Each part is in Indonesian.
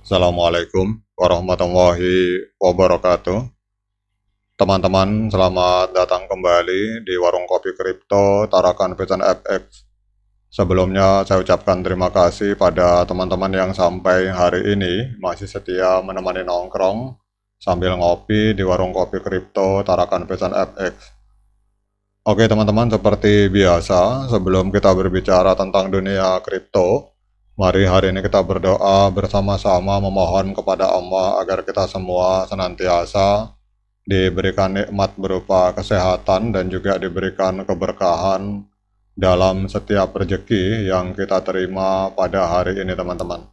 Assalamualaikum warahmatullahi wabarakatuh. Teman-teman, selamat datang kembali di Warung Kopi Kripto Tarakan Vision FX. Sebelumnya saya ucapkan terima kasih pada teman-teman yang sampai hari ini masih setia menemani nongkrong sambil ngopi di Warung Kopi Kripto Tarakan Vision FX. Oke teman-teman, seperti biasa, sebelum kita berbicara tentang dunia kripto, mari hari ini kita berdoa bersama-sama memohon kepada Allah agar kita semua senantiasa diberikan nikmat berupa kesehatan dan juga diberikan keberkahan dalam setiap rezeki yang kita terima pada hari ini teman-teman.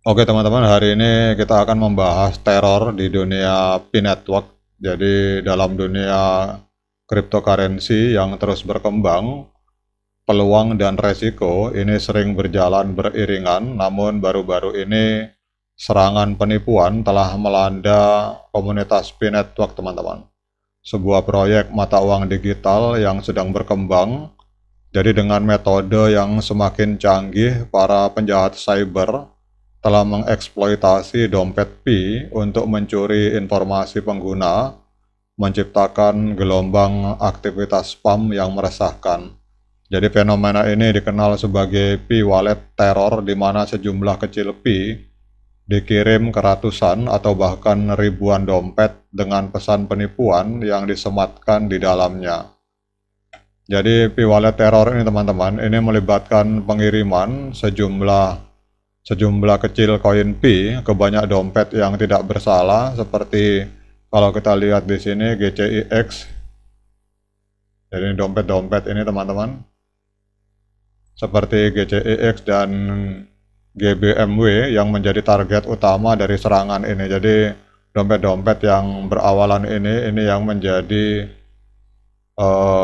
Oke teman-teman, hari ini kita akan membahas teror di dunia P-Network. Jadi dalam dunia cryptocurrency yang terus berkembang, peluang dan resiko ini sering berjalan beriringan, namun baru-baru ini serangan penipuan telah melanda komunitas P-Network teman-teman. Sebuah proyek mata uang digital yang sedang berkembang. Jadi dengan metode yang semakin canggih, para penjahat cyber telah mengeksploitasi dompet Pi untuk mencuri informasi pengguna, menciptakan gelombang aktivitas spam yang meresahkan. Jadi fenomena ini dikenal sebagai Pi wallet terror, di mana sejumlah kecil Pi dikirim ke ratusan atau bahkan ribuan dompet dengan pesan penipuan yang disematkan di dalamnya. Jadi Pi wallet terror ini teman-teman, ini melibatkan pengiriman sejumlah kecil koin Pi ke banyak dompet yang tidak bersalah, seperti kalau kita lihat di sini GCIX. Jadi dompet-dompet ini teman-teman, seperti GCIX dan GBMW yang menjadi target utama dari serangan ini. Jadi dompet-dompet yang berawalan ini yang menjadi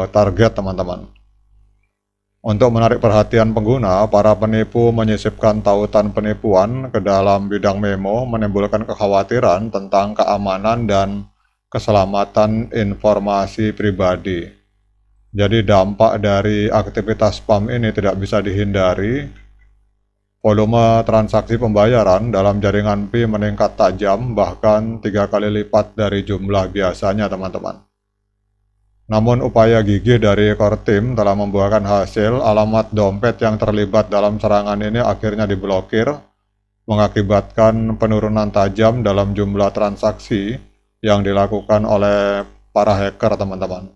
target teman-teman. Untuk menarik perhatian pengguna, para penipu menyisipkan tautan penipuan ke dalam bidang memo, menimbulkan kekhawatiran tentang keamanan dan keselamatan informasi pribadi. Jadi dampak dari aktivitas spam ini tidak bisa dihindari. Volume transaksi pembayaran dalam jaringan Pi meningkat tajam, bahkan 3 kali lipat dari jumlah biasanya teman-teman. Namun upaya gigih dari core team telah membuahkan hasil. Alamat dompet yang terlibat dalam serangan ini akhirnya diblokir, mengakibatkan penurunan tajam dalam jumlah transaksi yang dilakukan oleh para hacker teman-teman.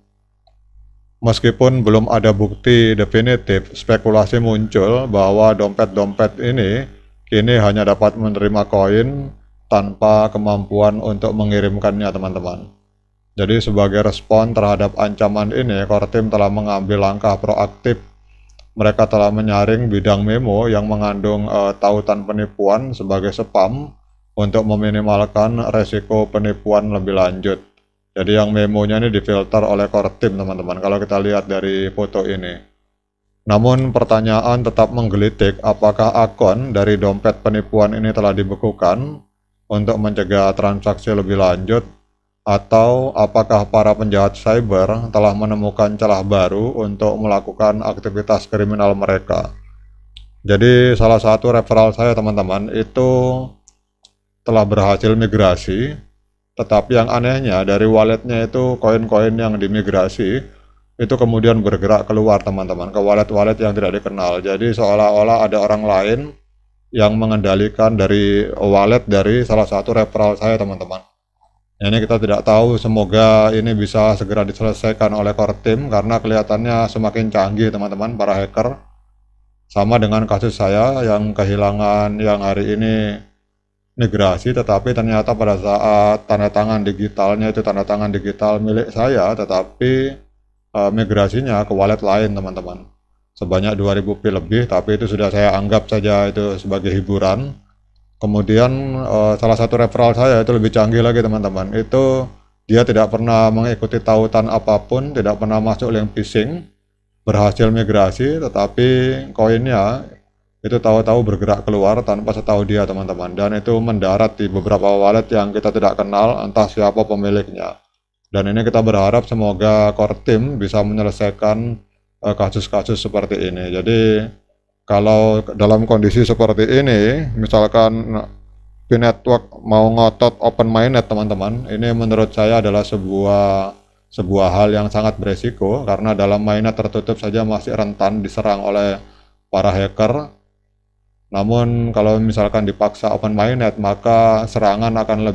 Meskipun belum ada bukti definitif, spekulasi muncul bahwa dompet-dompet ini kini hanya dapat menerima koin tanpa kemampuan untuk mengirimkannya teman-teman. Jadi sebagai respon terhadap ancaman ini, core team telah mengambil langkah proaktif. Mereka telah menyaring bidang memo yang mengandung tautan penipuan sebagai spam untuk meminimalkan resiko penipuan lebih lanjut. Jadi yang memonya ini difilter oleh core team teman-teman, kalau kita lihat dari foto ini. Namun pertanyaan tetap menggelitik, apakah akun dari dompet penipuan ini telah dibekukan untuk mencegah transaksi lebih lanjut, atau apakah para penjahat cyber telah menemukan celah baru untuk melakukan aktivitas kriminal mereka. Jadi salah satu referral saya teman-teman itu telah berhasil migrasi, tetapi yang anehnya dari walletnya itu koin-koin yang dimigrasi itu kemudian bergerak keluar teman-teman ke wallet-wallet yang tidak dikenal. Jadi seolah-olah ada orang lain yang mengendalikan dari wallet dari salah satu referral saya teman-teman. Ini kita tidak tahu, semoga ini bisa segera diselesaikan oleh core team karena kelihatannya semakin canggih teman-teman para hacker. Sama dengan kasus saya yang kehilangan yang hari ini migrasi, tetapi ternyata pada saat tanda tangan digitalnya itu tanda tangan digital milik saya, tetapi migrasinya ke wallet lain teman-teman. Sebanyak 2000 Pi lebih, tapi itu sudah saya anggap saja itu sebagai hiburan. Kemudian salah satu referral saya itu lebih canggih lagi teman-teman, itu dia tidak pernah mengikuti tautan apapun, tidak pernah masuk link phishing, berhasil migrasi, tetapi koinnya itu tahu-tahu bergerak keluar tanpa setahu dia teman-teman, dan itu mendarat di beberapa wallet yang kita tidak kenal, entah siapa pemiliknya. Dan ini kita berharap semoga core team bisa menyelesaikan kasus-kasus seperti ini. Jadi Kalau dalam kondisi seperti ini, misalkan P-Network mau ngotot open mainnet teman-teman, ini menurut saya adalah sebuah hal yang sangat beresiko, karena dalam mainnet tertutup saja masih rentan diserang oleh para hacker. Namun kalau misalkan dipaksa open mainnet, maka serangan akan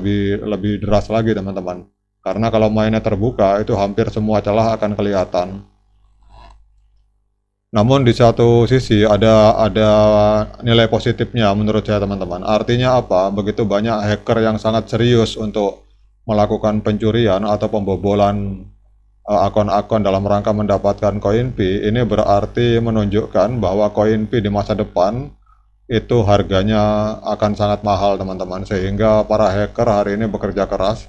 lebih deras lagi teman-teman. Karena kalau mainnet terbuka, itu hampir semua celah akan kelihatan. Namun di satu sisi ada nilai positifnya menurut saya teman-teman. Artinya apa? Begitu banyak hacker yang sangat serius untuk melakukan pencurian atau pembobolan akun-akun dalam rangka mendapatkan koin Pi. Ini berarti menunjukkan bahwa koin Pi di masa depan itu harganya akan sangat mahal teman-teman. Sehingga para hacker hari ini bekerja keras.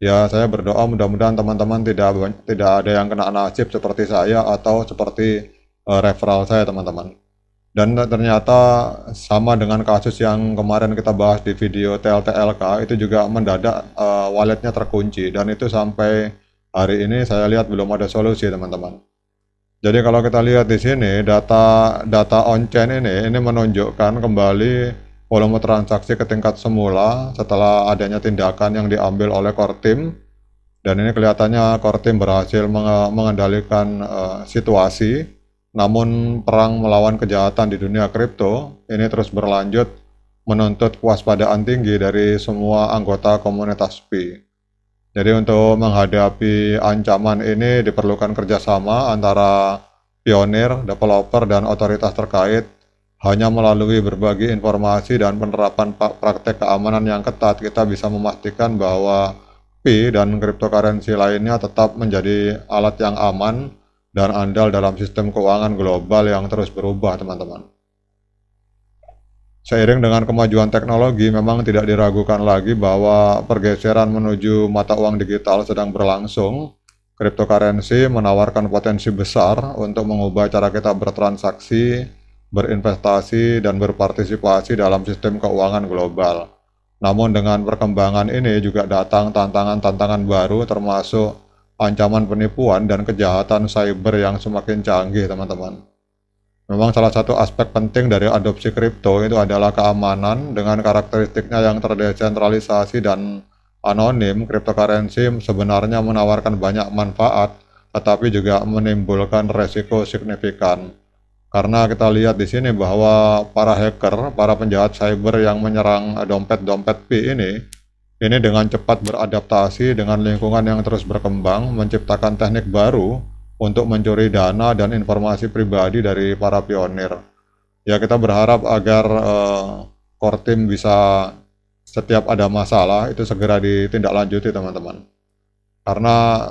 Ya, saya berdoa mudah-mudahan teman-teman tidak ada yang kena nasib seperti saya atau seperti referral saya teman-teman. Dan ternyata sama dengan kasus yang kemarin kita bahas di video TLTLK, itu juga mendadak walletnya terkunci, dan itu sampai hari ini saya lihat belum ada solusi teman-teman. Jadi kalau kita lihat di sini data on-chain ini menunjukkan kembali volume transaksi ke tingkat semula setelah adanya tindakan yang diambil oleh core team. Dan ini kelihatannya core team berhasil mengendalikan situasi. Namun perang melawan kejahatan di dunia kripto ini terus berlanjut, menuntut kewaspadaan tinggi dari semua anggota komunitas Pi. Jadi untuk menghadapi ancaman ini diperlukan kerjasama antara pionir, developer, dan otoritas terkait. Hanya melalui berbagi informasi dan penerapan praktek keamanan yang ketat, kita bisa memastikan bahwa Pi dan cryptocurrency lainnya tetap menjadi alat yang aman dan andal dalam sistem keuangan global yang terus berubah teman-teman. Seiring dengan kemajuan teknologi, memang tidak diragukan lagi bahwa pergeseran menuju mata uang digital sedang berlangsung. Cryptocurrency menawarkan potensi besar untuk mengubah cara kita bertransaksi, berinvestasi, dan berpartisipasi dalam sistem keuangan global. Namun dengan perkembangan ini juga datang tantangan-tantangan baru, termasuk ancaman penipuan dan kejahatan cyber yang semakin canggih teman-teman. Memang salah satu aspek penting dari adopsi kripto itu adalah keamanan. Dengan karakteristiknya yang terdesentralisasi dan anonim, cryptocurrency sebenarnya menawarkan banyak manfaat, tetapi juga menimbulkan resiko signifikan. Karena kita lihat di sini bahwa para hacker, para penjahat cyber yang menyerang dompet-dompet Pi ini dengan cepat beradaptasi dengan lingkungan yang terus berkembang, menciptakan teknik baru untuk mencuri dana dan informasi pribadi dari para pionir. Ya, kita berharap agar core team bisa setiap ada masalah itu segera ditindaklanjuti teman-teman. Karena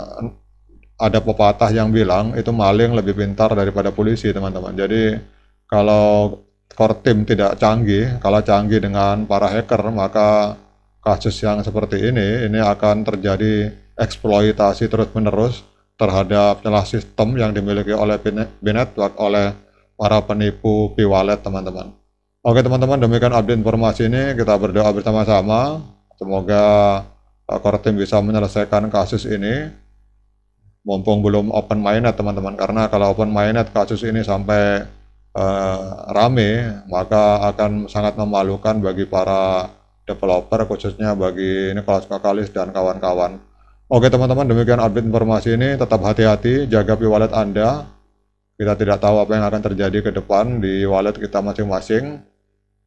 ada pepatah yang bilang itu maling lebih pintar daripada polisi teman-teman. Jadi kalau core team tidak canggih, kalau canggih dengan para hacker, maka kasus yang seperti ini akan terjadi eksploitasi terus-menerus terhadap celah sistem yang dimiliki oleh P-Network, oleh para penipu P-Wallet teman-teman. Oke teman-teman, demikian update informasi ini. Kita berdoa bersama-sama semoga core team bisa menyelesaikan kasus ini mumpung belum open mainnet teman-teman, karena kalau open mainnet kasus ini sampai rame, maka akan sangat memalukan bagi para developer, khususnya bagi Nicholas Kakalis dan kawan-kawan. Oke teman-teman, demikian update informasi ini. Tetap hati-hati, jaga Pi-Wallet Anda. Kita tidak tahu apa yang akan terjadi ke depan di wallet kita masing-masing.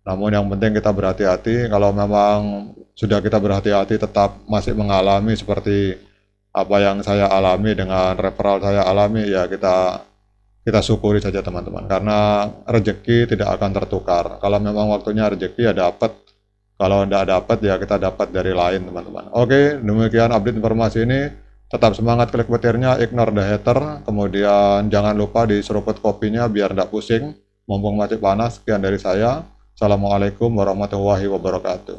Namun yang penting kita berhati-hati. Kalau memang sudah kita berhati-hati tetap masih mengalami seperti apa yang saya alami dengan referral saya alami, ya kita syukuri saja teman-teman. Karena rezeki tidak akan tertukar. Kalau memang waktunya rezeki ya dapat. Kalau tidak dapat ya kita dapat dari lain teman-teman. Oke, demikian update informasi ini. Tetap semangat, klik petirnya, ignore the hater. Kemudian jangan lupa diseruput kopinya biar tidak pusing. Mumpung masih panas. Sekian dari saya. Assalamualaikum warahmatullahi wabarakatuh.